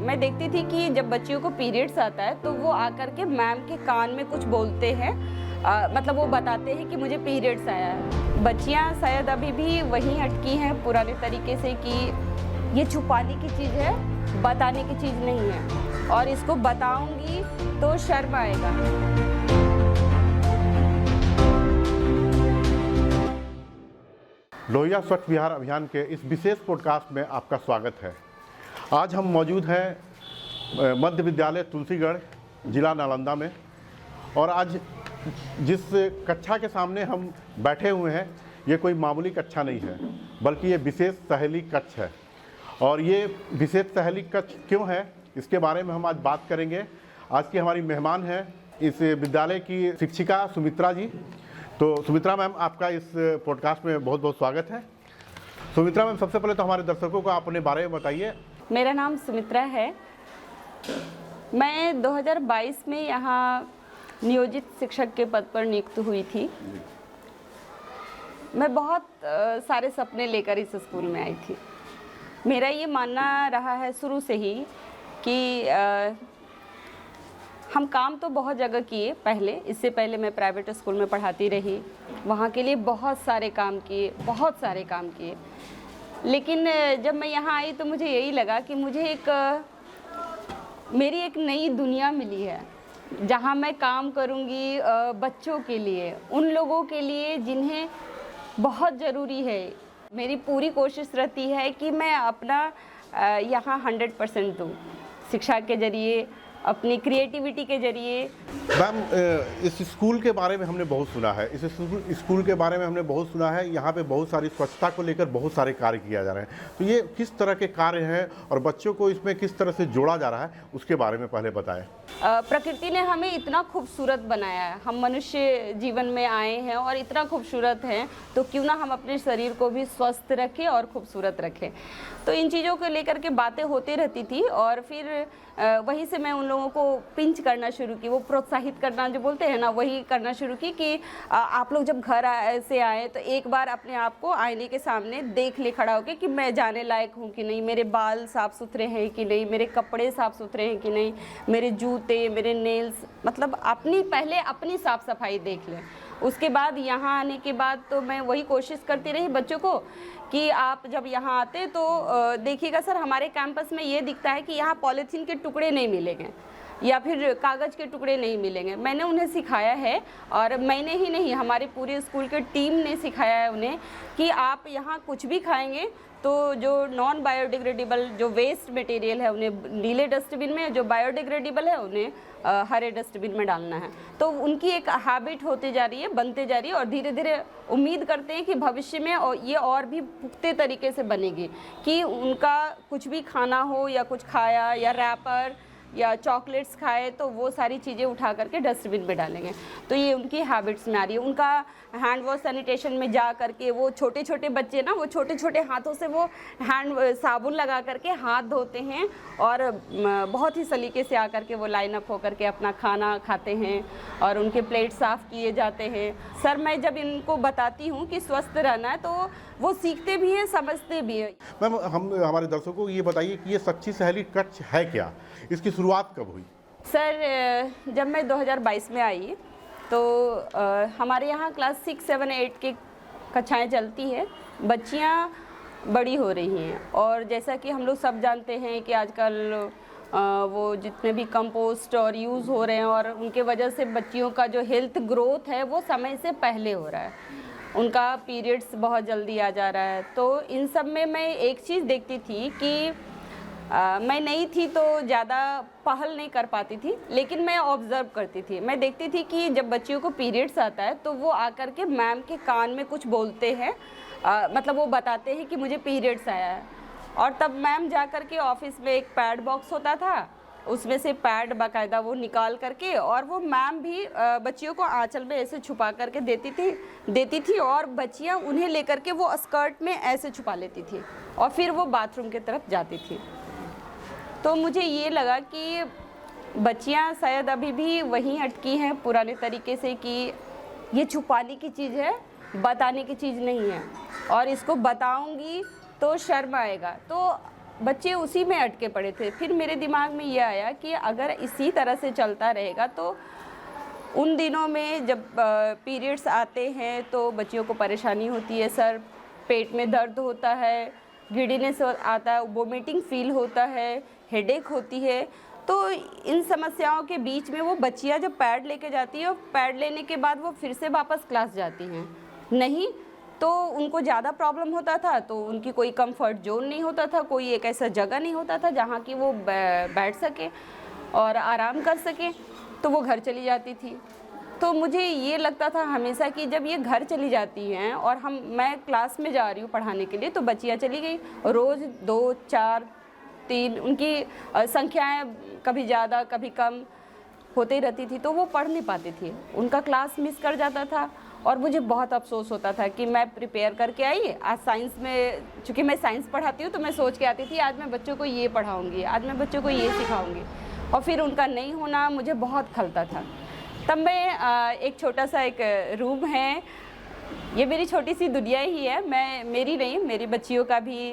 मैं देखती थी कि जब बच्चियों को पीरियड्स आता है तो वो आकर के मैम के कान में कुछ बोलते हैं, मतलब वो बताते हैं कि मुझे पीरियड्स आया है। बच्चियाँ शायद अभी भी वहीं अटकी हैं पुराने तरीके से कि ये छुपाने की चीज़ है, बताने की चीज़ नहीं है, और इसको बताऊंगी तो शर्म आएगा। लोहिया स्वच्छ बिहार अभियान के इस विशेष पॉडकास्ट में आपका स्वागत है। आज हम मौजूद हैं मध्य विद्यालय तुलसीगढ़, जिला नालंदा में, और आज जिस कक्षा के सामने हम बैठे हुए हैं ये कोई मामूली कक्षा नहीं है, बल्कि ये विशेष सहेली कक्ष है। और ये विशेष सहेली कक्ष क्यों है, इसके बारे में हम आज बात करेंगे। आज की हमारी मेहमान हैं इस विद्यालय की शिक्षिका सुमित्रा जी। तो सुमित्रा मैम, आपका इस पॉडकास्ट में बहुत बहुत स्वागत है। सुमित्रा मैम, सबसे पहले तो हमारे दर्शकों को आप अपने बारे में बताइए। मेरा नाम सुमित्रा है। मैं 2022 में यहाँ नियोजित शिक्षक के पद पर नियुक्त हुई थी। मैं बहुत सारे सपने लेकर इस स्कूल में आई थी। मेरा ये मानना रहा है शुरू से ही कि हम काम तो बहुत जगह किए पहले। इससे पहले मैं प्राइवेट स्कूल में पढ़ाती रही, वहाँ के लिए बहुत सारे काम किए। लेकिन जब मैं यहाँ आई तो मुझे यही लगा कि मुझे मेरी एक नई दुनिया मिली है, जहाँ मैं काम करूँगी बच्चों के लिए, उन लोगों के लिए जिन्हें बहुत ज़रूरी है। मेरी पूरी कोशिश रहती है कि मैं अपना यहाँ 100% दूँ, शिक्षा के ज़रिए, अपनी क्रिएटिविटी के जरिए। मैम, इस स्कूल के बारे में हमने बहुत सुना है, यहाँ पे बहुत सारी स्वच्छता को लेकर बहुत सारे कार्य किया जा रहे हैं। तो ये किस तरह के कार्य हैं और बच्चों को इसमें किस तरह से जोड़ा जा रहा है, उसके बारे में पहले बताएं। प्रकृति ने हमें इतना खूबसूरत बनाया है, हम मनुष्य जीवन में आए हैं और इतना खूबसूरत हैं, तो क्यों ना हम अपने शरीर को भी स्वस्थ रखें और खूबसूरत रखें। तो इन चीज़ों को लेकर के बातें होती रहती थी, और फिर वहीं से मैं उन लोगों को पिंच करना शुरू की, वो प्रोत्साहित करना जो बोलते हैं ना, वही करना शुरू की कि आप लोग जब घर से आए तो एक बार अपने आप को आईने के सामने देख ले खड़ा होकर कि मैं जाने लायक हूँ कि नहीं, मेरे बाल साफ़ सुथरे हैं कि नहीं, मेरे कपड़े साफ़ सुथरे हैं कि नहीं, मेरे जूते, मेरे नेल्स, मतलब पहले अपनी साफ़ सफाई देख लें। उसके बाद यहाँ आने के बाद तो मैं वही कोशिश करती रही बच्चों को कि आप जब यहाँ आते तो देखिएगा सर, हमारे कैंपस में ये दिखता है कि यहाँ पॉलीथीन के टुकड़े नहीं मिलेंगे या फिर कागज़ के टुकड़े नहीं मिलेंगे। मैंने उन्हें सिखाया है, और मैंने ही नहीं, हमारे पूरे स्कूल के टीम ने सिखाया है उन्हें कि आप यहाँ कुछ भी खाएंगे तो जो नॉन बायोडिग्रेडेबल जो वेस्ट मटेरियल है उन्हें नीले डस्टबिन में, जो बायोडिग्रेडेबल है उन्हें हरे डस्टबिन में डालना है। तो उनकी एक हैबिट होती जा रही है, बनते जा रही है, और धीरे धीरे उम्मीद करते हैं कि भविष्य में ये और भी पुख्ते तरीके से बनेगी कि उनका कुछ भी खाना हो या कुछ खाया या रैपर या चॉकलेट्स खाए तो वो सारी चीज़ें उठा करके डस्टबिन में डालेंगे। तो ये उनकी हैबिट्स में आ रही है। उनका हैंड वॉश सैनिटेशन में जा करके वो छोटे छोटे बच्चे ना, वो छोटे छोटे हाथों से वो साबुन लगा करके हाथ धोते हैं, और बहुत ही सलीके से आकर के वो लाइन अप होकर के अपना खाना खाते हैं, और उनके प्लेट साफ़ किए जाते हैं। सर, मैं जब इनको बताती हूँ कि स्वस्थ रहना है तो वो सीखते भी हैं, समझते भी हैं। मैम, हम हमारे दर्शकों को ये बताइए कि ये सच्ची सहेली कक्ष है क्या, इसकी शुरुआत कब हुई? सर, जब मैं 2022 में आई तो हमारे यहाँ क्लास 6, 7, 8 की कक्षाएँ चलती है। बच्चियाँ बड़ी हो रही हैं, और जैसा कि हम लोग सब जानते हैं कि आजकल वो जितने भी कंपोस्ट और यूज़ हो रहे हैं, और उनके वजह से बच्चियों का जो हेल्थ ग्रोथ है वो समय से पहले हो रहा है, उनका पीरियड्स बहुत जल्दी आ जा रहा है। तो इन सब में मैं एक चीज़ देखती थी कि मैं नई थी तो ज़्यादा पहल नहीं कर पाती थी, लेकिन मैं ऑब्ज़र्व करती थी। मैं देखती थी कि जब बच्चियों को पीरियड्स आता है तो वो आकर के मैम के कान में कुछ बोलते हैं, मतलब वो बताते हैं कि मुझे पीरियड्स आया है। और तब मैम जा कर के ऑफिस में एक पैड बॉक्स होता था, उसमें से पैड बाकायदा वो निकाल करके, और वो मैम भी बच्चियों को आंचल में ऐसे छुपा करके देती थी, और बच्चियाँ उन्हें लेकर के वो स्कर्ट में ऐसे छुपा लेती थी, और फिर वो बाथरूम की तरफ जाती थी। तो मुझे ये लगा कि बच्चियाँ शायद अभी भी वहीं अटकी हैं पुराने तरीके से कि ये छुपाने की चीज़ है, बताने की चीज़ नहीं है, और इसको बताऊंगी तो शर्म आएगा। तो बच्चे उसी में अटके पड़े थे। फिर मेरे दिमाग में ये आया कि अगर इसी तरह से चलता रहेगा तो उन दिनों में जब पीरियड्स आते हैं तो बच्चियों को परेशानी होती है सर, पेट में दर्द होता है, गिडीनेस आता है, वोमिटिंग फील होता है, हेडेक होती है। तो इन समस्याओं के बीच में वो बच्चियां जब पैड लेके जाती है और पैड लेने के बाद वो फिर से वापस क्लास जाती हैं, नहीं तो उनको ज़्यादा प्रॉब्लम होता था, तो उनकी कोई कंफर्ट जोन नहीं होता था, कोई एक ऐसा जगह नहीं होता था जहाँ की वो बैठ सके और आराम कर सके, तो वो घर चली जाती थी। तो मुझे ये लगता था हमेशा कि जब ये घर चली जाती हैं और मैं क्लास में जा रही हूँ पढ़ाने के लिए, तो बच्चियाँ चली गई, रोज़ 2, 4, 3 उनकी संख्याएँ कभी ज़्यादा कभी कम होती रहती थी, तो वो पढ़ नहीं पाती थी, उनका क्लास मिस कर जाता था। और मुझे बहुत अफसोस होता था कि मैं प्रिपेयर करके आई, आज साइंस में, चूँकि मैं साइंस पढ़ाती हूँ तो मैं सोच के आती थी आज मैं बच्चों को ये पढ़ाऊँगी, आज मैं बच्चों को ये सिखाऊँगी, और फिर उनका नहीं होना मुझे बहुत खलता था। तब मैं एक छोटा सा एक रूम है, ये मेरी छोटी सी दुनिया ही है, मेरी नहीं, मेरी बच्चियों का भी,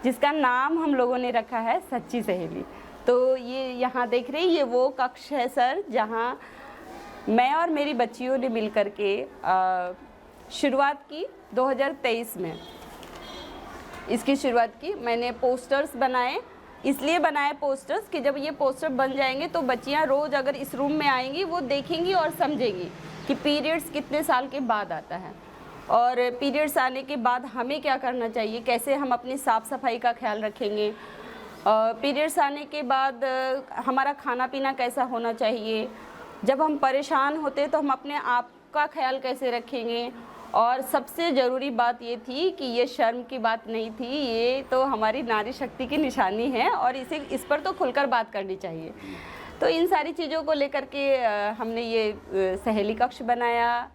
जिसका नाम हम लोगों ने रखा है सच्ची सहेली। तो ये यहाँ देख रही, ये वो कक्ष है सर जहाँ मैं और मेरी बच्चियों ने मिल कर के शुरुआत की 2023 में। इसकी शुरुआत की मैंने पोस्टर्स बनाए, इसलिए बनाए पोस्टर्स कि जब ये पोस्टर बन जाएंगे तो बच्चियाँ रोज़ अगर इस रूम में आएंगी वो देखेंगी और समझेंगी कि पीरियड्स कितने साल के बाद आता है, और पीरियड्स आने के बाद हमें क्या करना चाहिए, कैसे हम अपनी साफ़ सफाई का ख्याल रखेंगे, पीरियड्स आने के बाद हमारा खाना पीना कैसा होना चाहिए, जब हम परेशान होते तो हम अपने आप का ख्याल कैसे रखेंगे। और सबसे ज़रूरी बात ये थी कि ये शर्म की बात नहीं थी, ये तो हमारी नारी शक्ति की निशानी है और इस पर तो खुलकर बात करनी चाहिए। तो इन सारी चीज़ों को लेकर के हमने ये सहेली कक्ष बनाया।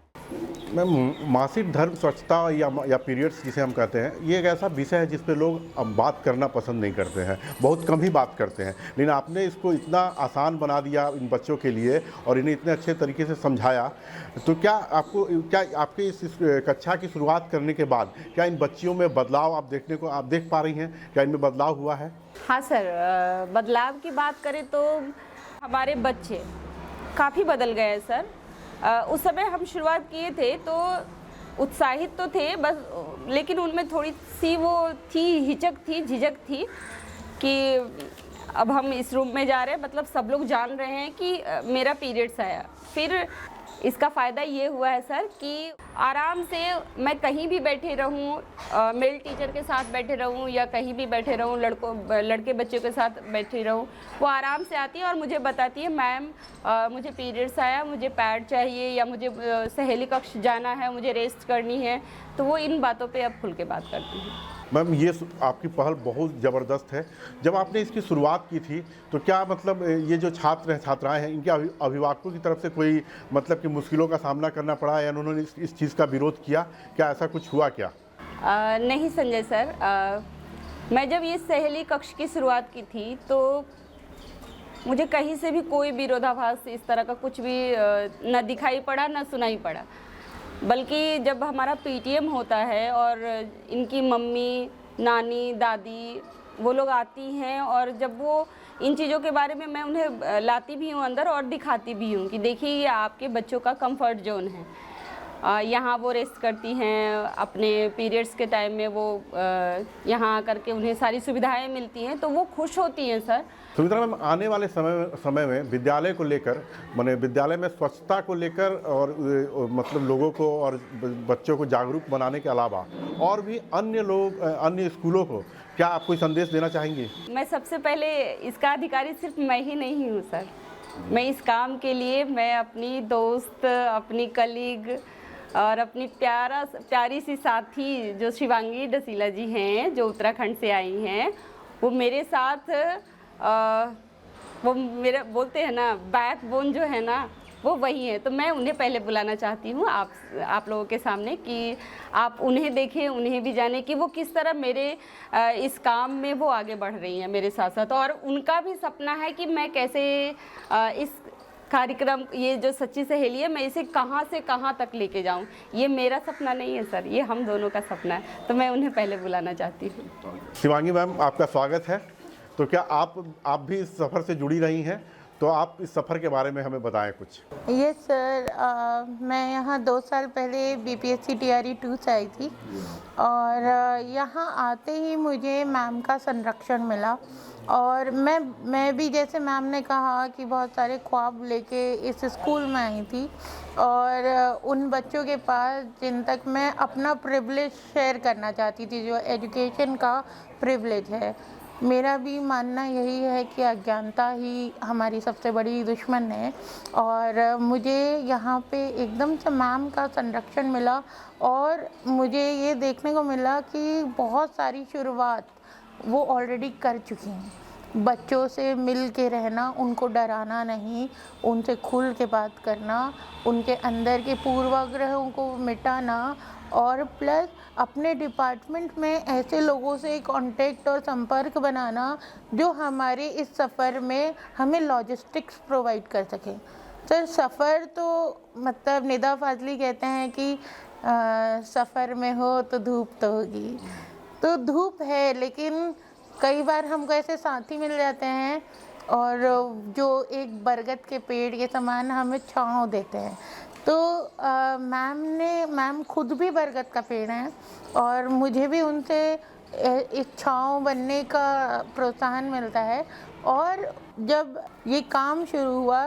मैम, मासिक धर्म स्वच्छता या पीरियड्स जिसे हम कहते हैं, ये एक ऐसा विषय है जिस पे लोग अब बात करना पसंद नहीं करते हैं, बहुत कम ही बात करते हैं, लेकिन आपने इसको इतना आसान बना दिया इन बच्चों के लिए और इन्हें इतने अच्छे तरीके से समझाया। तो क्या आपके इस कक्षा की शुरुआत करने के बाद क्या इन बच्चियों में बदलाव आप देख पा रही हैं, क्या इनमें बदलाव हुआ है? हाँ सर, बदलाव की बात करें तो हमारे बच्चे काफ़ी बदल गए हैं सर। उस समय हम शुरुआत किए थे तो उत्साहित तो थे बस, लेकिन उनमें थोड़ी सी वो थी, हिचक थी, झिझक थी कि अब हम इस रूम में जा रहे हैं, मतलब सब लोग जान रहे हैं कि मेरा पीरियड्स आया। फिर इसका फ़ायदा ये हुआ है सर कि आराम से मैं कहीं भी बैठे रहूँ, मेल टीचर के साथ बैठे रहूँ या कहीं भी बैठे रहूँ, लड़के बच्चों के साथ बैठे रहूँ, वो आराम से आती है और मुझे बताती है मैम मुझे पीरियड्स आया, मुझे पैड चाहिए या मुझे सहेली कक्ष जाना है, मुझे रेस्ट करनी है। तो वो इन बातों पे अब खुल के बात करती हैं। मैम, ये आपकी पहल बहुत ज़बरदस्त है। जब आपने इसकी शुरुआत की थी तो क्या मतलब ये जो छात्र हैं, छात्राएं हैं, इनके अभिभावकों की तरफ से कोई मतलब कि मुश्किलों का सामना करना पड़ा या उन्होंने इस चीज़ का विरोध किया, क्या ऐसा कुछ हुआ क्या? नहीं संजय सर, मैं जब ये सहेली कक्ष की शुरुआत की थी तो मुझे कहीं से भी कोई विरोधाभास इस तरह का कुछ भी न दिखाई पड़ा, न सुनाई पड़ा। बल्कि जब हमारा पीटीएम होता है और इनकी मम्मी, नानी, दादी वो लोग आती हैं और जब वो इन चीज़ों के बारे में मैं उन्हें लाती भी हूँ अंदर और दिखाती भी हूँ कि देखिए ये आपके बच्चों का कंफर्ट जोन है, यहाँ वो रेस्ट करती हैं, अपने पीरियड्स के टाइम में वो यहाँ आकर के उन्हें सारी सुविधाएं मिलती हैं, तो वो खुश होती हैं सर। सुमित्रा मैम, आने वाले समय में विद्यालय को लेकर, माने विद्यालय में स्वच्छता को लेकर और मतलब लोगों को और बच्चों को जागरूक बनाने के अलावा और भी अन्य स्कूलों को क्या आप कोई संदेश देना चाहेंगी? मैं सबसे पहले इसका अधिकारी सिर्फ मैं ही नहीं हूँ सर, मैं इस काम के लिए मैं अपनी दोस्त, अपनी कलीग और अपनी प्यारी सी साथी जो शिवांगी डसीला जी हैं, जो उत्तराखंड से आई हैं, वो मेरे साथ वो मेरा बोलते हैं ना बैकबोन जो है ना, वो वही है। तो मैं उन्हें पहले बुलाना चाहती हूँ आप लोगों के सामने कि आप उन्हें देखें, उन्हें भी जानें कि वो किस तरह मेरे इस काम में वो आगे बढ़ रही हैं मेरे साथ साथ, और उनका भी सपना है कि मैं कैसे इस कार्यक्रम, ये जो सच्ची सहेली है, मैं इसे कहाँ से कहाँ तक लेके जाऊँ, ये मेरा सपना नहीं है सर, ये हम दोनों का सपना है। तो मैं उन्हें पहले बुलाना चाहती हूँ। शिवांगी मैम, आपका स्वागत है। तो क्या आप भी इस सफ़र से जुड़ी रही हैं? तो आप इस सफ़र के बारे में हमें बताएं कुछ। यस सर, मैं यहाँ 2 साल पहले BPSC TRE 2 से आई थी और यहाँ आते ही मुझे मैम का संरक्षण मिला। और मैं भी, जैसे मैम ने कहा, कि बहुत सारे ख्वाब लेके इस स्कूल में आई थी और उन बच्चों के पास जिन तक मैं अपना प्रिविलेज शेयर करना चाहती थी, जो एजुकेशन का प्रिविलेज है। मेरा भी मानना यही है कि अज्ञानता ही हमारी सबसे बड़ी दुश्मन है और मुझे यहाँ पे एकदम से मैम का संरक्षण मिला और मुझे ये देखने को मिला कि बहुत सारी शुरुआत वो ऑलरेडी कर चुकी हैं। बच्चों से मिल के रहना, उनको डराना नहीं, उनसे खुल के बात करना, उनके अंदर के पूर्वाग्रहों को मिटाना और प्लस अपने डिपार्टमेंट में ऐसे लोगों से कांटेक्ट और संपर्क बनाना जो हमारे इस सफ़र में हमें लॉजिस्टिक्स प्रोवाइड कर सकें। सर, सफ़र तो मतलब निदा फाजली कहते हैं कि सफ़र में हो तो धूप तो होगी, तो धूप है, लेकिन कई बार हमको ऐसे साथी मिल जाते हैं और जो एक बरगद के पेड़ के समान हमें छाँव देते हैं। तो मैम खुद भी बरगद का पेड़ है और मुझे भी उनसे इस छाँव बनने का प्रोत्साहन मिलता है। और जब ये काम शुरू हुआ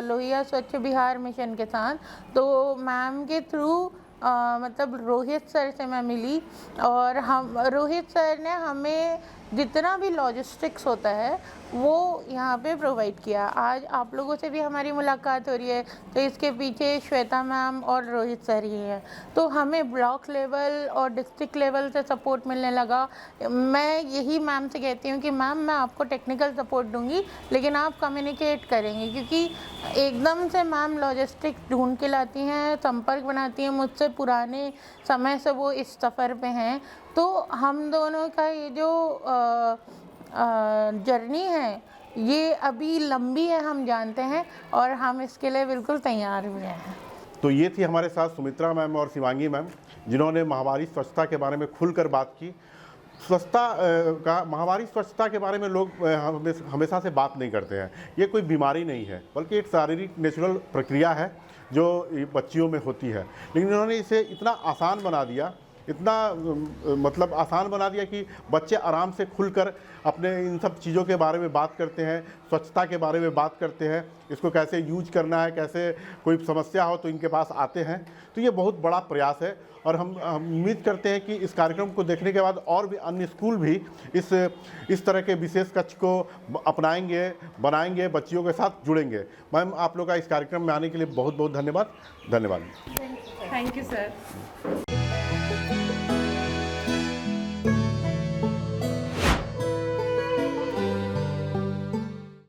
लोहिया स्वच्छ बिहार मिशन के साथ, तो मैम के थ्रू मतलब रोहित सर से मैं मिली और रोहित सर ने हमें जितना भी लॉजिस्टिक्स होता है वो यहाँ पे प्रोवाइड किया। आज आप लोगों से भी हमारी मुलाकात हो रही है, तो इसके पीछे श्वेता मैम और रोहित सर ही हैं। तो हमें ब्लॉक लेवल और डिस्ट्रिक्ट लेवल से सपोर्ट मिलने लगा। मैं यही मैम से कहती हूँ कि मैम, मैं आपको टेक्निकल सपोर्ट दूँगी, लेकिन आप कम्युनिकेट करेंगे, क्योंकि एकदम से मैम लॉजिस्टिक्स ढूंढ के लाती हैं, संपर्क बनाती हैं मुझसे, पुराने समय से वो इस सफ़र पे हैं। तो हम दोनों का ये जो जर्नी है ये अभी लंबी है, हम जानते हैं, और हम इसके लिए बिल्कुल तैयार भी हैं। तो ये थी हमारे साथ सुमित्रा मैम और शिवांगी मैम, जिन्होंने माहवारी स्वच्छता के बारे में खुलकर बात की। माहवारी स्वच्छता के बारे में लोग हमेशा से बात नहीं करते हैं। ये कोई बीमारी नहीं है, बल्कि एक शारीरिक नेचुरल प्रक्रिया है जो बच्चियों में होती है। लेकिन इन्होंने इसे इतना आसान बना दिया, इतना मतलब आसान बना दिया कि बच्चे आराम से खुलकर अपने इन सब चीज़ों के बारे में बात करते हैं, स्वच्छता के बारे में बात करते हैं, इसको कैसे यूज करना है, कैसे कोई समस्या हो तो इनके पास आते हैं। तो ये बहुत बड़ा प्रयास है और हम उम्मीद करते हैं कि इस कार्यक्रम को देखने के बाद और भी अन्य स्कूल भी इस तरह के विशेष कक्ष को अपनाएंगे, बनाएंगे, बच्चियों के साथ जुड़ेंगे। मैम, आप लोग का इस कार्यक्रम में आने के लिए बहुत बहुत धन्यवाद। Thank you sir.